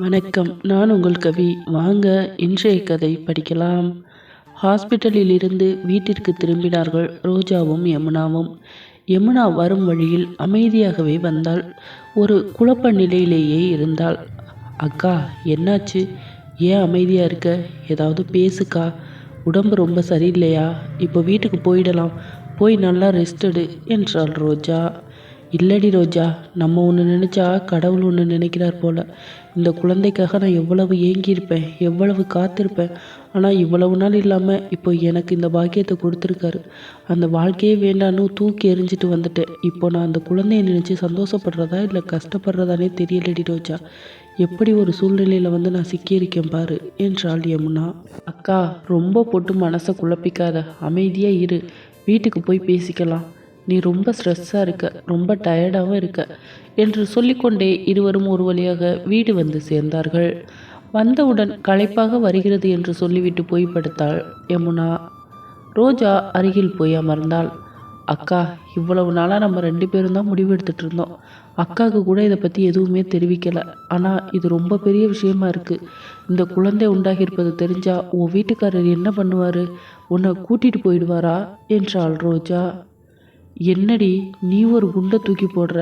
வணக்கம். நான் உங்கள் கவி. வாங்க இன்றைய கதை படிக்கலாம். ஹாஸ்பிட்டலில் இருந்து வீட்டிற்கு திரும்பினார்கள் ரோஜாவும் யமுனாவும். யமுனா வரும் வழியில் அமைதியாகவே வந்தாள். ஒரு குழப்ப நிலையிலேயே இருந்தாள். அக்கா, என்னாச்சு? ஏன் அமைதியாக இருக்க? ஏதாவது பேசுக்கா. உடம்பு ரொம்ப சரியில்லையா? இப்போ வீட்டுக்கு போயிடலாம். போய் நல்லா ரெஸ்ட் எடு என்றாள் ரோஜா. இல்லடி ரோஜா, நம்ம ஒன்று நினச்சா கடவுள் ஒன்று நினைக்கிறார் போல. இந்த குழந்தைக்காக நான் எவ்வளவு ஏங்கியிருப்பேன், எவ்வளவு காத்திருப்பேன். ஆனால் இவ்வளவு நாள் இல்லாமல் இப்போ எனக்கு இந்த பாக்கியத்தை கொடுத்துருக்காரு. அந்த வாழ்க்கையே வேண்டான்னு தூக்கி எறிஞ்சிட்டு வந்துட்டேன். இப்போ நான் அந்த குழந்தைய நினச்சி சந்தோஷப்படுறதா இல்லை கஷ்டப்படுறதானே தெரியலடி ரோஜா. எப்படி ஒரு சூழ்நிலையில் வந்து நான் சிக்கியிருக்கேன் பாரு என்றாள் யமுனா. அக்கா, ரொம்ப போட்டு மனசை குழப்பிக்காத, அமைதியாக இரு. வீட்டுக்கு போய் பேசிக்கலாம். நீ ரொம்ப ஸ்ட்ரெஸ்ஸாக இருக்க, ரொம்ப டயர்டாகவும் இருக்க என்று சொல்லிக்கொண்டே இருவரும் ஒரு வழியாக வீடு வந்து சேர்ந்தார்கள். வந்தவுடன் களைப்பாக வருகிறது என்று சொல்லிவிட்டு போய் படுத்தாள் யமுனா. ரோஜா அருகில் போய் அமர்ந்தாள். அக்கா, இவ்வளவு நாளாக நம்ம 2 பேரும் தான் முடிவு எடுத்துகிட்டு இருந்தோம். அக்காவுக்கு கூட இதை பற்றி எதுவுமே தெரிவிக்கலை. ஆனால் இது ரொம்ப பெரிய விஷயமா இருக்குது. இந்த குழந்தை உண்டாகியிருப்பது தெரிஞ்சா உன் வீட்டுக்காரர் என்ன பண்ணுவார்? உன்னை கூட்டிகிட்டு போயிடுவாரா என்றாள் ரோஜா. என்னடி நீ ஒரு குண்டை தூக்கி போடுற?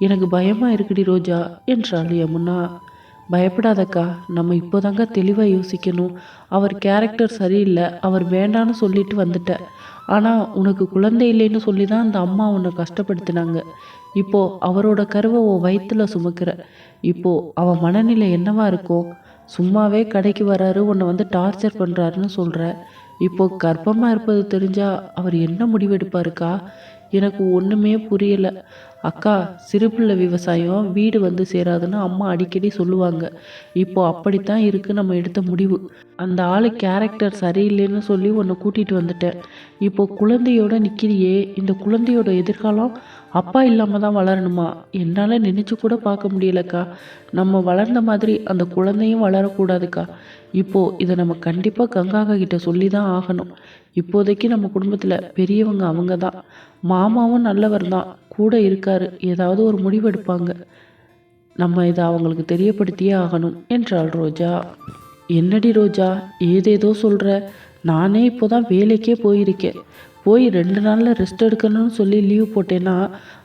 எனக்கு பயமாக இருக்குடி ரோஜா என்றாள் யமுனா. பயப்படாதக்கா, நம்ம இப்போதாங்க தெளிவாக யோசிக்கணும். அவர் கேரக்டர் சரியில்லை, அவர் வேண்டான்னு சொல்லிட்டு வந்துட்ட. ஆனால் உனக்கு குழந்தை இல்லைன்னு சொல்லி தான் அந்த அம்மா உன்னை கஷ்டப்படுத்தினாங்க. இப்போது அவரோட கருவை உன் வயிற்றுல சுமக்கிற. இப்போது அவன் மனநிலை என்னவா இருக்கும்? சும்மாவே கடைக்கு வராரு, உன்னை வந்து டார்ச்சர் பண்ணுறாருன்னு சொல்கிற. இப்போது கர்ப்பமாக இருப்பது தெரிஞ்சால் அவர் என்ன முடிவெடுப்பாருக்கா? எனக்கு ஒன்றுமே புரியலை. அக்கா, சிறுபிள்ளை விவசாயம் வீடு வந்து சேராதுன்னு அம்மா அடிக்கடி சொல்லுவாங்க. இப்போ அப்படித்தான் இருக்குது நம்ம எடுத்த முடிவு. அந்த ஆளு கேரக்டர் சரியில்லைன்னு சொல்லி உன்னை கூட்டிகிட்டு வந்துட்டேன். இப்போ குழந்தையோட நிற்கிறியே, இந்த குழந்தையோட எதிர்காலம் அப்பா இல்லாமல் தான் வளரணுமா? என்னால் நினச்சி கூட பார்க்க முடியலக்கா. நம்ம வளர்ந்த மாதிரி அந்த குழந்தையும் வளரக்கூடாதுக்கா. இப்போது இதை நம்ம கண்டிப்பாக கங்காக்கா கிட்ட சொல்லி தான் ஆகணும். இப்போதைக்கு நம்ம குடும்பத்தில் பெரியவங்க அவங்க தான். மாமாவும் நல்லவர் தான், கூட இருக்காரு. ஏதாவது ஒரு முடிவெடுப்பாங்க. நம்ம இதை அவங்களுக்கு தெரியப்படுத்தியே ஆகணும் என்றாள் ரோஜா. என்னடி ரோஜா, ஏதேதோ சொல்கிற? நானே இப்போ தான் வேலைக்கே போயிருக்கேன். போய் 2 நாளில் ரெஸ்ட் எடுக்கணும்னு சொல்லி லீவ் போட்டேன்னா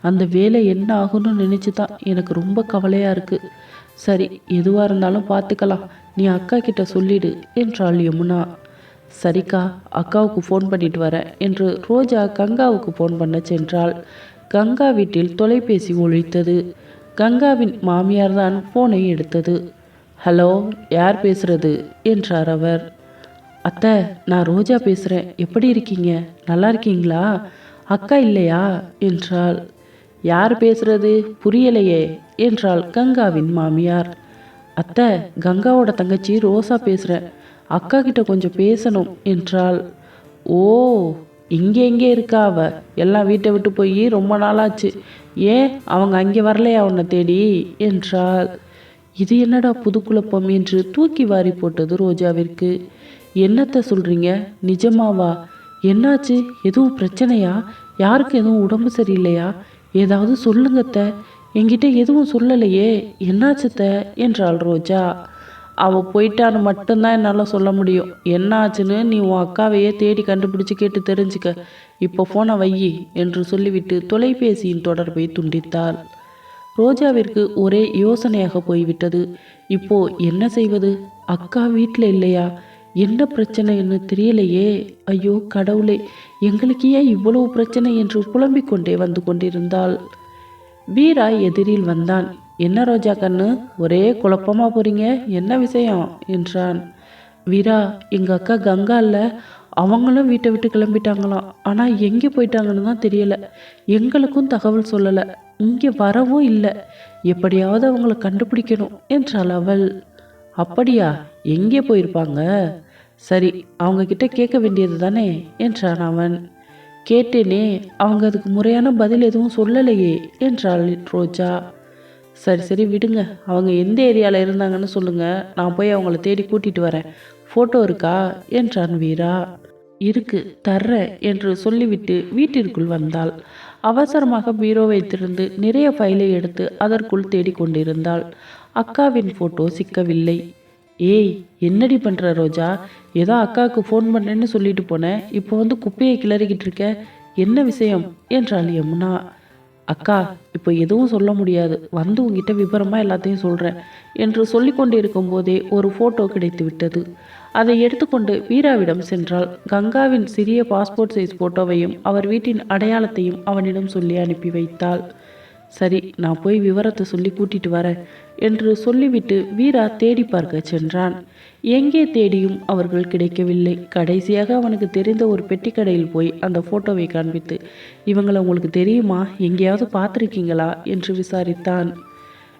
அந்த வேலை என்ன ஆகும்னு நினச்சி தான் எனக்கு ரொம்ப கவலையாக இருக்குது. சரி, எதுவாக இருந்தாலும் பார்த்துக்கலாம். நீ அக்கா கிட்ட சொல்லிடு என்றாள் யமுனா. சரிக்கா, அக்காவுக்கு ஃபோன் பண்ணிட்டு வரேன் என்று ரோஜா கங்காவுக்கு ஃபோன் பண்ண சென்றாள். கங்கா வீட்டில் தொலைபேசி ஒலித்தது. கங்காவின் மாமியார் தான் ஃபோனை எடுத்தது. ஹலோ, யார் பேசுறது என்றார் அவர். அத்தை, நான் ரோஜா பேசுகிறேன். எப்படி இருக்கீங்க? நல்லா இருக்கீங்களா? அக்கா இல்லையா என்றாள். யார் பேசுறது? புரியலையே என்றாள் கங்காவின் மாமியார். அத்தை, கங்காவோட தங்கச்சி ரோசா பேசுகிறேன். அக்கா கிட்ட கொஞ்சம் பேசணும் என்றாள். ஓ, இங்கே இருக்கா அவ? எல்லாம் வீட்டை விட்டு போய் ரொம்ப நாளாச்சு. ஏன் அவங்க அங்கே வரலையா உன்னை தேடி என்றாள். இது என்னடா புது குழப்பம் என்று தூக்கி வாரி போட்டது ரோஜாவிற்கு. என்னத்தை சொல்றீங்க? நிஜமாவா? என்னாச்சு? எதுவும் பிரச்சனையா? யாருக்கு எதுவும் உடம்பு சரியில்லையா? ஏதாவது சொல்லுங்கத்த. என்கிட்ட எதுவும் சொல்லலையே, என்னாச்சுத்த என்றாள் ரோஜா. அவள் போயிட்டான்னு மட்டும்தான் என்னால் சொல்ல முடியும். என்ன ஆச்சுன்னு நீ உன் அக்காவையே தேடி கண்டுபிடிச்சு கேட்டு தெரிஞ்சுக்க. இப்போ ஃபோனை வையி என்று சொல்லிவிட்டு தொலைபேசியின் தொடர்பை துண்டித்தாள். ரோஜாவிற்கு ஒரே யோசனையாக போய்விட்டது. இப்போ என்ன செய்வது? அக்கா வீட்டில் இல்லையா? என்ன பிரச்சனைன்னு தெரியலையே. ஐயோ கடவுளே, எங்களுக்கு ஏன் இவ்வளவு பிரச்சனை என்று புலம்பிக் கொண்டே வந்து கொண்டிருந்தாள். வீரா எதிரில் வந்தான். என்ன ரோஜா கண்ணு, ஒரே குழப்பமா போறீங்க, என்ன விஷயம் என்றான். வீரா, எங்கள் அக்கா கங்கா இல்லை, அவங்களும் வீட்டை விட்டு கிளம்பிட்டாங்களாம். ஆனால் எங்கே போயிட்டாங்கன்னு தான் தெரியல. எங்களுக்கும் தகவல் சொல்லலை, இங்கே வரவும் இல்லை. எப்படியாவது அவங்கள கண்டுபிடிக்கணும் என்றாள் அவள். அப்படியா? எங்கே போயிருப்பாங்க? சரி, அவங்க கிட்ட கேட்க வேண்டியது தானே என்றான் அவன். கேட்டேனே, அவங்க அதுக்கு முறையான பதில் எதுவும் சொல்லலையே என்றாள் ரோஜா. சரி சரி விடுங்க, அவங்க எந்த ஏரியாவில் இருந்தாங்கன்னு சொல்லுங்க, நான் போய் அவங்கள தேடி கூட்டிட்டு வரேன். ஃபோட்டோ இருக்கா என்றான் வீரா. இருக்கு, தர்றேன் என்று சொல்லிவிட்டு வீட்டிற்குள் வந்தாள். அவசரமாக பீரோவை திறந்து நிறைய ஃபைலை எடுத்து அதற்குள் தேடிக்கொண்டிருந்தாள். அக்காவின் ஃபோட்டோ சிக்கவில்லை. ஏய், என்னடி பண்ணுற ரோஜா? ஏதோ அக்காவுக்கு ஃபோன் பண்ணேன்னு சொல்லிட்டு போனேன், இப்போ வந்து குப்பையை கிளறிக்கிட்டு இருக்க, என்ன விஷயம் என்றாள் யமுனா. அக்கா, இப்போ எதுவும் சொல்ல முடியாது, வந்து உங்ககிட்ட விபரமாக எல்லாத்தையும் சொல்கிறேன் என்று சொல்லி கொண்டிருக்கும் போதே ஒரு ஃபோட்டோ கிடைத்து விட்டது. அதை எடுத்துக்கொண்டு வீராவிடம் சென்றாள். கங்காவின் சிறிய பாஸ்போர்ட் சைஸ் ஃபோட்டோவையும் அவர் வீட்டின் அடையாளத்தையும் அவனிடம் சொல்லி அனுப்பி வைத்தாள். சரி, நான் போய் விவரத்தை சொல்லி கூட்டிட்டு வரேன் என்று சொல்லிவிட்டு வீரா தேடி பார்க்க சென்றான். எங்கே தேடியும் அவர்கள் கிடைக்கவில்லை. கடைசியாக அவனுக்கு தெரிந்த ஒரு பெட்டி கடையில் போய் அந்த ஃபோட்டோவை காண்பித்து, இவங்களை உங்களுக்கு தெரியுமா, எங்கேயாவது பார்த்துருக்கீங்களா என்று விசாரித்தான்.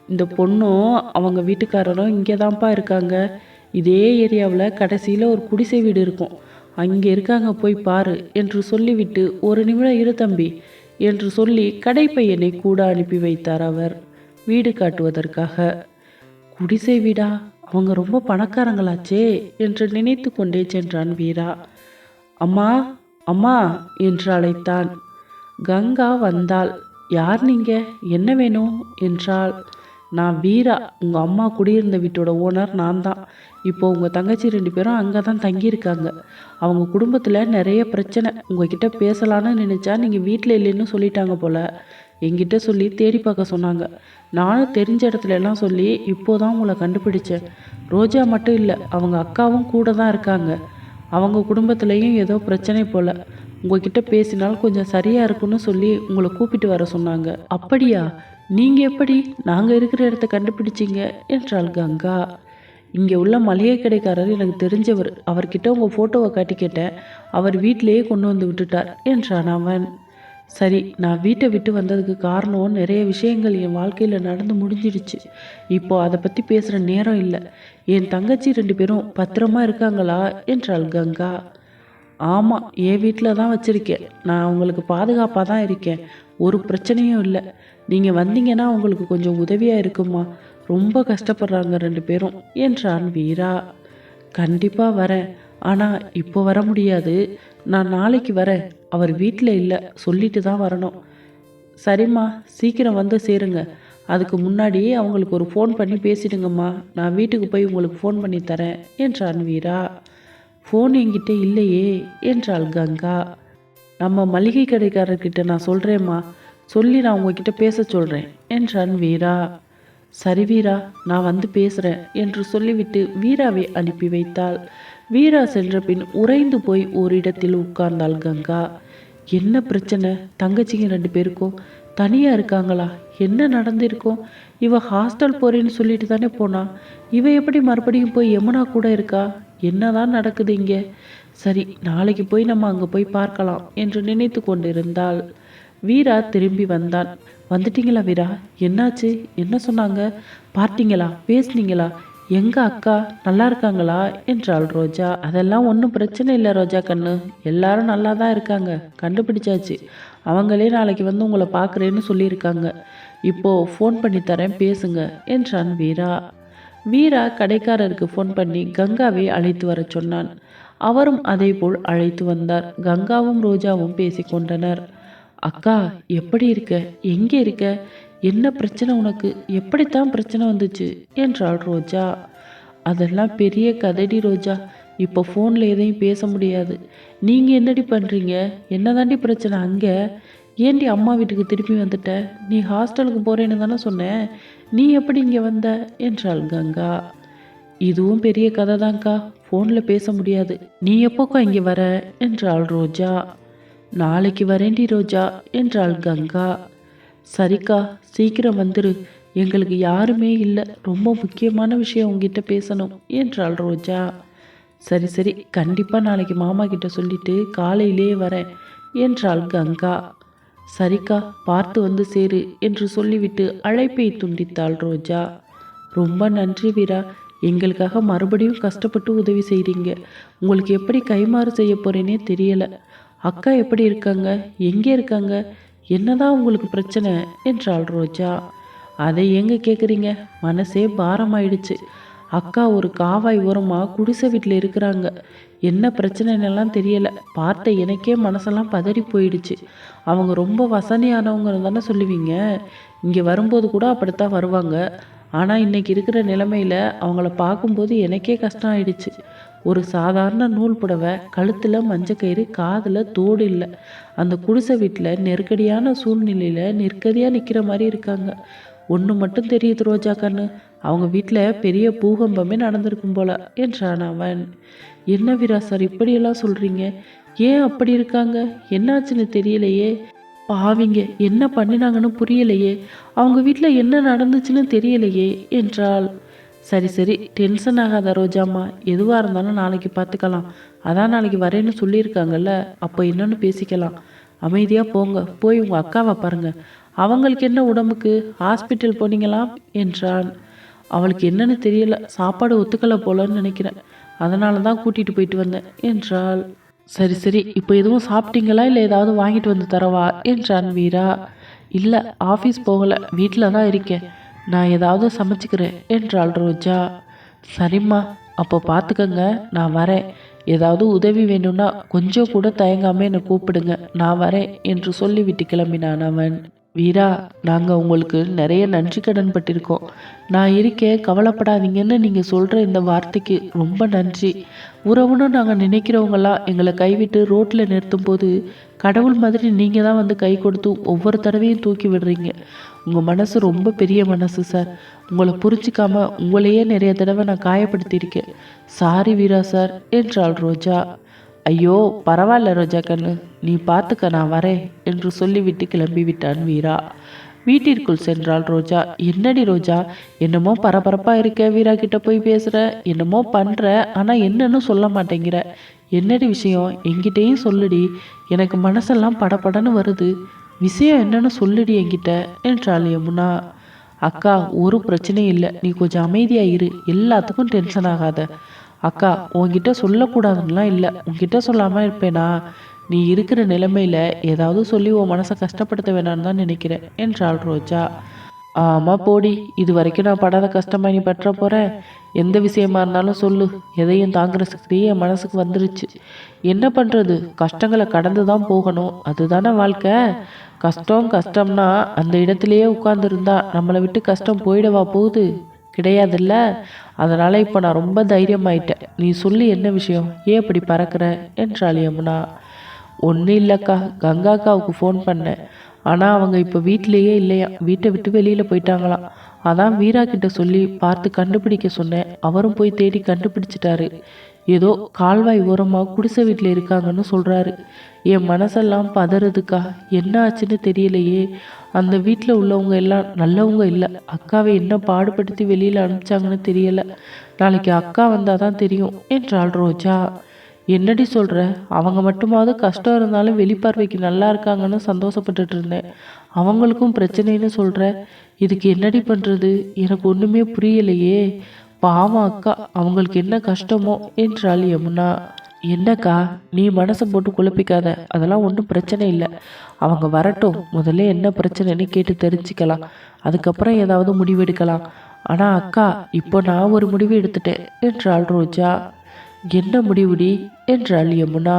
இந்த பொண்ணும் அவங்க வீட்டுக்காரரும் இங்கே தான்ப்பா இருக்காங்க, இதே ஏரியாவில் கடைசியில் ஒரு குடிசை வீடு இருக்கும், அங்கே இருக்காங்க, போய் பாரு என்று சொல்லிவிட்டு, ஒரு நிமிடம் இரு தம்பி என்று சொல்லி கடைப்பையனை கூட அனுப்பி வைத்தார் அவர், வீடு காட்டுவதற்காக. குடிசை வீடா? அவங்க ரொம்ப பணக்காரங்களாச்சே என்று நினைத்து கொண்டே சென்றான் வீரா. அம்மா, அம்மா என்று அழைத்தான். கங்கா வந்தாள். யார் நீங்க, என்ன வேணும் என்றாள். நான் வீரா, உங்கள் அம்மா குடியிருந்த வீட்டோட ஓனர் நான் தான். இப்போது உங்கள் தங்கச்சி 2 பேரும் அங்கே தான் தங்கியிருக்காங்க. அவங்க குடும்பத்தில் நிறைய பிரச்சனை, உங்ககிட்ட பேசலான்னு நினச்சா நீங்கள் வீட்டில் இல்லைன்னு சொல்லிட்டாங்க போல். என்கிட்ட சொல்லி தேடி பார்க்க சொன்னாங்க. நானும் தெரிஞ்ச இடத்துல எல்லாம் சொல்லி இப்போதான் உங்களை கண்டுபிடிச்சேன். ரோஜா மட்டும் இல்லை, அவங்க அக்காவும் கூட தான் இருக்காங்க. அவங்க குடும்பத்துலேயும் ஏதோ பிரச்சனை போல். உங்ககிட்ட பேசினால் கொஞ்சம் சரியாக இருக்குன்னு சொல்லி உங்களை கூப்பிட்டு வர சொன்னாங்க. அப்படியா? நீங்கள் எப்படி நாங்கள் இருக்கிற இடத்த கண்டுபிடிச்சிங்க என்றாள் கங்கா. இங்கே உள்ள மளிகை கடைக்காரர் எனக்கு தெரிஞ்சவர், அவர்கிட்ட உங்கள் ஃபோட்டோவை காட்டி கேட்டேன், அவர் வீட்டிலேயே கொண்டு வந்து விட்டுட்டார் என்றான் அவன். சரி, நான் வீட்டை விட்டு வந்ததுக்கு காரணம் நிறைய விஷயங்கள் என் வாழ்க்கையில் நடந்து முடிஞ்சிடுச்சு. இப்போ அதை பற்றி பேசுகிற நேரம் இல்லை. என் தங்கச்சி 2 பேரும் பத்திரமா இருக்காங்களா என்றாள் கங்கா. ஆமாம், என் வீட்டில் தான் வச்சுருக்கேன். நான் அவங்களுக்கு பாதுகாப்பாக தான் இருக்கேன், ஒரு பிரச்சனையும் இல்லை. நீங்கள் வந்தீங்கன்னா அவங்களுக்கு கொஞ்சம் உதவியாக இருக்குமா, ரொம்ப கஷ்டப்படுறாங்க 2 பேரும் என்றான் வீரா. கண்டிப்பாக வரேன், ஆனால் இப்போ வர முடியாது, நான் நாளைக்கு வரேன். அவர் வீட்டில் இல்லை, சொல்லிட்டு தான் வரணும். சரிம்மா, சீக்கிரம் வந்து சேருங்க. அதுக்கு முன்னாடி அவங்களுக்கு ஒரு ஃபோன் பண்ணி பேசிடுங்கம்மா, நான் வீட்டுக்கு போய் உங்களுக்கு ஃபோன் பண்ணி தரேன் என்றான் வீரா. ஃபோன் என்கிட்ட இல்லையே என்றாள் கங்கா. நம்ம மளிகை கடைக்காரர்கிட்ட நான் சொல்கிறேம்மா, சொல்லி நான் உங்ககிட்ட பேச சொல்கிறேன் என்றான் வீரா. சரி வீரா, நான் வந்து பேசுகிறேன் என்று சொல்லிவிட்டு வீராவை அனுப்பி வைத்தாள். வீரா சென்ற பின் உறைந்து போய் ஓரிடத்தில் உட்கார்ந்தாள் கங்கா. என்ன பிரச்சனை? தங்கச்சிங்க 2 பேருக்கும் தனியாக இருக்காங்களா? என்ன நடந்திருக்கும்? இவ ஹாஸ்டல் போகிறேன்னு சொல்லிட்டு தானே போனா, இவ எப்படி மறுபடியும் போய் யமுனா கூட இருக்கா? என்னதான் நடக்குது இங்கே? சரி, நாளைக்கு போய் நம்ம அங்கே போய் பார்க்கலாம் என்று நினைத்து கொண்டிருந்தாள். வீரா திரும்பி வந்தான். வந்துட்டீங்களா வீரா? என்னாச்சு? என்ன சொன்னாங்க? பார்த்தீங்களா? பேசுனீங்களா? எங்க அக்கா நல்லா இருக்காங்களா என்றாள் ரோஜா. அதெல்லாம் ஒன்றும் பிரச்சனை இல்லை ரோஜா கண்ணு, எல்லாரும் நல்லா தான் இருக்காங்க, கண்டுபிடிச்சாச்சு. அவங்களே நாளைக்கு வந்து உங்களை பார்க்குறேன்னு சொல்லியிருக்காங்க. இப்போ ஃபோன் பண்ணி தரேன், பேசுங்க என்றான் வீரா. வீரா கடைக்காரருக்கு ஃபோன் பண்ணி கங்காவை அழைத்து வர சொன்னான். அவரும் அதே போல் அழைத்து வந்தார். கங்காவும் ரோஜாவும் பேசிக்கொண்டனர். அக்கா, எப்படி இருக்க? எங்கே இருக்க? என்ன பிரச்சனை உனக்கு? எப்படித்தான் பிரச்சனை வந்துச்சு என்றாள் ரோஜா. அதெல்லாம் பெரிய கதடி ரோஜா, இப்போ ஃபோனில் எதையும் பேச முடியாது. நீங்கள் என்னடி பண்ணுறீங்க? என்னதாண்டி பிரச்சனை அங்கே? ஏண்டி அம்மா வீட்டுக்கு திருப்பி வந்துட்ட? நீ ஹாஸ்டலுக்கு போகிறேன்னு தானே சொன்னேன், நீ எப்படி இங்கே வந்த என்றாள் கங்கா. இதுவும் பெரிய கதை தான்க்கா, ஃபோனில் பேச முடியாது. நீ எப்போக்கா இங்கே வர என்றாள் ரோஜா. நாளைக்கு வரேண்டி ரோஜா என்றாள் கங்கா. சரிக்கா, சீக்கிரம் வந்துரு, எங்களுக்கு யாருமே இல்லை, ரொம்ப முக்கியமான விஷயம் உங்ககிட்ட பேசணும் என்றாள் ரோஜா. சரி சரி, கண்டிப்பாக நாளைக்கு மாமா கிட்ட சொல்லிட்டு காலையிலே வரேன் என்றாள் கங்கா. சரிக்கா, பார்த்து வந்து சேரு என்று சொல்லிவிட்டு அழைப்பை துண்டித்தாள் ரோஜா. ரொம்ப நன்றி வீரா, எங்களுக்காக மறுபடியும் கஷ்டப்பட்டு உதவி செய்கிறீங்க. உங்களுக்கு எப்படி கைமாறு செய்ய போகிறேனே தெரியலை. அக்கா எப்படி இருக்காங்க? எங்கே இருக்காங்க? என்னதான் உங்களுக்கு பிரச்சனை என்றாள் ரோஜா. அதை எங்கே கேட்குறீங்க? மனசே பாரமாயிடுச்சு. அக்கா ஒரு காவாய் ஓரமாக குடிசை வீட்டில் இருக்கிறாங்க. என்ன பிரச்சனைன்னெல்லாம் தெரியலை. பார்த்த எனக்கே மனசெல்லாம் பதறி போயிடுச்சு. அவங்க ரொம்ப வசதியானவங்க தானே சொல்லுவீங்க. இங்கே வரும்போது கூட அப்படித்தான் வருவாங்க. ஆனால் இன்னைக்கு இருக்கிற நிலைமையில அவங்கள பார்க்கும்போது எனக்கே கஷ்டம் ஆயிடுச்சு. ஒரு சாதாரண நூல் புடவை, கழுத்தில் மஞ்சக்கயிறு, காதில் தோடு இல்லை. அந்த குடிசை வீட்டில் நெருக்கடியான சூழ்நிலையில் நிற்கதியாக நிற்கிற மாதிரி இருக்காங்க. ஒன்று மட்டும் தெரியுது ரோஜா கண்ணு, அவங்க வீட்டில் பெரிய பூகம்பமே நடந்திருக்கும் போல என்றான் அவன். என்ன வீரா சார் இப்படியெல்லாம் சொல்கிறீங்க? ஏன் அப்படி இருக்காங்க? என்னாச்சுன்னு தெரியலையே. பாவிங்க என்ன பண்ணினாங்கன்னு புரியலையே. அவங்க வீட்டில் என்ன நடந்துச்சுன்னு தெரியலையே என்றாள். சரி சரி, டென்ஷன் ஆகாத ரோஜாம்மா. எதுவாக இருந்தாலும் நாளைக்கு பார்த்துக்கலாம். அதான் நாளைக்கு வரேன்னு சொல்லியிருக்காங்கல்ல, அப்போ என்னன்னு பேசிக்கலாம். அமைதியாக போங்க, போய் உங்கள் அக்காவை பாருங்க. அவங்களுக்கு என்ன உடம்புக்கு? ஹாஸ்பிட்டல் போனீங்களா என்றான். அவளுக்கு என்னன்னு தெரியல, சாப்பாடு ஒத்துக்கலை போலன்னு நினைக்கிறேன். அதனால தான் கூட்டிகிட்டு போயிட்டு வந்தேன் என்றாள். சரி சரி, இப்போ எதுவும் சாப்பிட்டீங்களா, இல்லை ஏதாவது வாங்கிட்டு வந்து தரவா என்றான் வீரா. இல்லை, ஆஃபீஸ் போகலை, வீட்டில் தான் இருக்கேன். நான் ஏதாவது சமைச்சிக்கிறேன் என்றாள் ரோஜா. சரிம்மா, அப்போ பார்த்துக்கங்க, நான் வரேன். ஏதாவது உதவி வேணும்னா கொஞ்சம் கூட தயங்காமல் என்னை கூப்பிடுங்க, நான் வரேன் என்று சொல்லிவிட்டு கிளம்பினான் அவன். வீரா, நாங்கள் உங்களுக்கு நிறைய நன்றி கடன் பட்டிருக்கோம். நான் இருக்கேன், கவலைப்படாதீங்கன்னு நீங்கள் சொல்கிற இந்த வார்த்தைக்கு ரொம்ப நன்றி. உறவுன்னு நாங்கள் நினைக்கிறவங்களாம் எங்களை கைவிட்டு ரோட்டில் நிறுத்தும் போது கடவுள் மாதிரி நீங்கள் தான் வந்து கை கொடுத்து ஒவ்வொரு தடவையும் தூக்கி விடுறீங்க. உங்கள் மனசு ரொம்ப பெரிய மனசு சார். உங்களை புரிஞ்சிக்காம உங்களையே நிறைய தடவை நான் காயப்படுத்தியிருக்கேன். சாரி வீரா சார் என்றாள் ரோஜா. ஐயோ பரவாயில்ல ரோஜா கண்ணு, நீ பார்த்துக்க, நான் வரேன் என்று சொல்லிவிட்டு கிளம்பி விட்டான் வீரா. வீட்டிற்குள் சென்றாள் ரோஜா. என்னடி ரோஜா, என்னமோ பரபரப்பாக இருக்க, வீரா கிட்ட போய் பேசுகிற, என்னமோ பண்ணுற, ஆனால் என்னன்னு சொல்ல மாட்டேங்கிற. என்னடி விஷயம், என்கிட்டையும் சொல்லுடி. எனக்கு மனசெல்லாம் படபடன்னு வருது. விஷயம் என்னன்னு சொல்லுடி என்கிட்ட என்றாள் யமுனா. அக்கா, ஒரு பிரச்சனையும் இல்லை, நீ கொஞ்சம் அமைதியாக இரு. எல்லாத்துக்கும் டென்ஷன் ஆகாத. அக்கா, உன்கிட்ட சொல்லக்கூடாதுன்னெலாம் இல்லை, உன்கிட்ட சொல்லாமல் இருப்பேனா? நீ இருக்கிற நிலைமையில ஏதாவது சொல்லி உன் மனசை கஷ்டப்படுத்த வேணான்னு தான் நினைக்கிறேன் என்றாள் ரோஜா. ஆமாம் போடி, இது வரைக்கும் நான் படாத கஷ்டமாக நீ பற்ற போகிறேன். எந்த விஷயமா இருந்தாலும் சொல்லு, எதையும் தாங்குற சக்தியே என் மனசுக்கு வந்துருச்சு. என்ன பண்ணுறது, கஷ்டங்களை கடந்து தான் போகணும், அதுதானே வாழ்க்கை. கஷ்டம் கஷ்டம்னா அந்த இடத்துலையே உட்கார்ந்துருந்தா நம்மளை விட்டு கஷ்டம் போயிடவா போகுது? கிடையாதுல்ல. அதனால் இப்போ நான் ரொம்ப தைரியமாயிட்டேன். நீ சொல்லி என்ன விஷயம், ஏன் இப்படி பறக்கிற என்றாள் யமுனா. ஒன்றும் இல்லைக்கா, கங்காக்காவுக்கு ஃபோன் பண்ணேன். ஆனால் அவங்க இப்போ வீட்டிலேயே இல்லையா, வீட்டை விட்டு வெளியில் போயிட்டாங்களாம். அதான் வீரா கிட்ட சொல்லி பார்த்து கண்டுபிடிக்க சொன்னேன். அவரும் போய் தேடி கண்டுபிடிச்சிட்டாரு. ஏதோ கால்வாய் ஓரமாக குடிசை வீட்டில் இருக்காங்கன்னு சொல்கிறாரு. என் மனசெல்லாம் பதறதுக்கா, என்ன ஆச்சுன்னு தெரியலையே. அந்த வீட்டில் உள்ளவங்க எல்லாம் நல்லவங்க இல்லை. அக்காவை என்ன பாடுபடுத்தி வெளியில் அனுப்பிச்சாங்கன்னு தெரியலை. நாளைக்கு அக்கா வந்தால் தான் தெரியும் என்றாள் ரோஜா. என்னடி சொல்கிற? அவங்க மட்டுமாவது கஷ்டம் இருந்தாலும் வெளிப்பார்வைக்கு நல்லா இருக்காங்கன்னு சந்தோஷப்பட்டுட்டு இருந்தேன். அவங்களுக்கும் பிரச்சனைன்னு சொல்கிற. இதுக்கு என்னடி பண்ணுறது, எனக்கு ஒன்றுமே புரியலையே. பாவம் அக்கா, அவங்களுக்கு என்ன கஷ்டமோ என்றாள் யமுனா. என்னக்கா, நீ மனசை போட்டு குழப்பிக்காத, அதெல்லாம் ஒன்றும் பிரச்சனை இல்லை. அவங்க வரட்டும், முதல்ல என்ன பிரச்சனைன்னு கேட்டு தெரிஞ்சுக்கலாம். அதுக்கப்புறம் ஏதாவது முடிவெடுக்கலாம். ஆனால் அக்கா, இப்போ நான் ஒரு முடிவு எடுத்துட்டேன் என்றாள் ரோஜா. என்ன முடிவுடி என்றாள் யமுனா.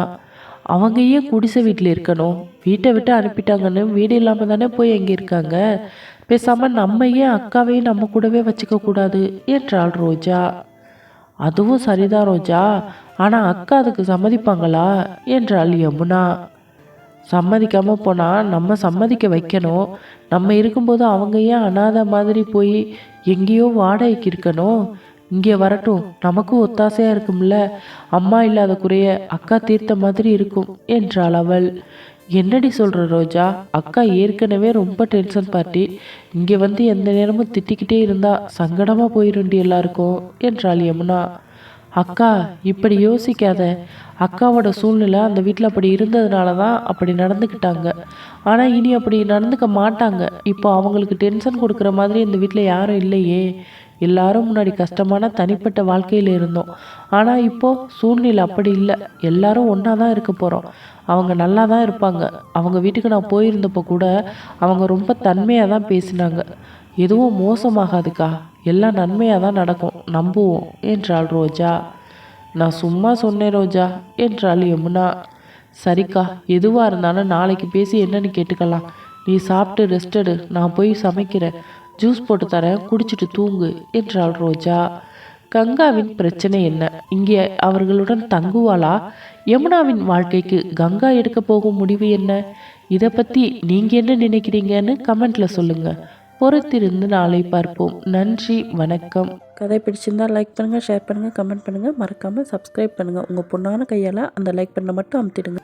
அவங்க ஏன் குடிசை வீட்டில் இருக்கணும்? வீட்டை விட்டு அனுப்பிட்டாங்கன்னு வீடு இல்லாமல் தானே போய் எங்கே இருக்காங்க. பேசாமல் நம்ம ஏன் அக்காவையும் நம்ம கூடவே வச்சுக்க கூடாது என்றாள் ரோஜா. அதுவும் சரிதான் ரோஜா, ஆனால் அக்கா அதுக்கு சம்மதிப்பாங்களா என்றாள் யமுனா. சம்மதிக்காமல் போனால் நம்ம சம்மதிக்க வைக்கணும். நம்ம இருக்கும்போது அவங்க ஏன் அனாதை மாதிரி போய் எங்கேயோ வாடகைக்கு இருக்கணும்? இங்கே வரட்டும், நமக்கும் ஒத்தாசையாக இருக்கும்ல. அம்மா இல்லாத குறைய அக்கா தீர்த்த மாதிரி இருக்கும் என்றாள் அவள். என்னடி சொல்கிற ரோஜா, அக்கா ஏற்கனவே ரொம்ப டென்ஷன் பார்ட்டி. இங்கே வந்து எந்த நேரமும் திட்டிக்கிட்டே இருந்தா சங்கடமாக போயிருண்டி எல்லாருக்கும் என்றாள் யமுனா. அக்கா, இப்படி யோசிக்காத. அக்காவோட சூழ்நிலை அந்த வீட்டில் அப்படி இருந்ததுனால தான் அப்படி நடந்துக்கிட்டாங்க. ஆனால் இனி அப்படி நடந்துக்க மாட்டாங்க. இப்போ அவங்களுக்கு டென்ஷன் கொடுக்குற மாதிரி இந்த வீட்டில் யாரும் இல்லையே. எல்லாரும் முன்னாடி கஷ்டமான தனிப்பட்ட வாழ்க்கையில் இருந்தோம். ஆனால் இப்போது சூழ்நிலை அப்படி இல்லை. எல்லாரும் ஒன்றா தான் இருக்க போகிறோம். அவங்க நல்லா தான் இருப்பாங்க. அவங்க வீட்டுக்கு நான் போயிருந்தப்போ கூட அவங்க ரொம்ப தன்மையாக தான் பேசினாங்க. எதுவும் மோசமாகாதுக்கா, எல்லாம் நன்மையாக தான் நடக்கும், நம்புவோம் என்றாள் ரோஜா. நான் சும்மா சொன்னேன் ரோஜா என்றாள் யமுனா. சரிக்கா, எதுவாக இருந்தாலும் நாளைக்கு பேசி என்னன்னு கேட்டுக்கலாம். நீ சாப்பிட்டு ரெஸ்ட் எடு, நான் போய் சமைக்கிறேன், ஜூஸ் போட்டு தரேன், குடிச்சிட்டு தூங்கு என்றாள் ரோஜா. கங்காவின் பிரச்சனை என்ன? இங்கே அவர்களுடன் தங்குவாளா? யமுனாவின் வாழ்க்கைக்கு கங்கா எடுக்க போகும் முடிவு என்ன? இதை பற்றி நீங்கள் என்ன நினைக்கிறீங்கன்னு கமெண்ட்ல சொல்லுங்க. பொறுத்திருந்து நாளை பார்ப்போம். நன்றி, வணக்கம். கதை பிடிச்சிருந்தா லைக் பண்ணுங்கள், ஷேர் பண்ணுங்கள், கமெண்ட் பண்ணுங்கள், மறக்காமல் சப்ஸ்கிரைப் பண்ணுங்கள். உங்கள் பொண்ணான கையால் அந்த லைக் பண்ண மட்டும் அமுத்திடுங்க.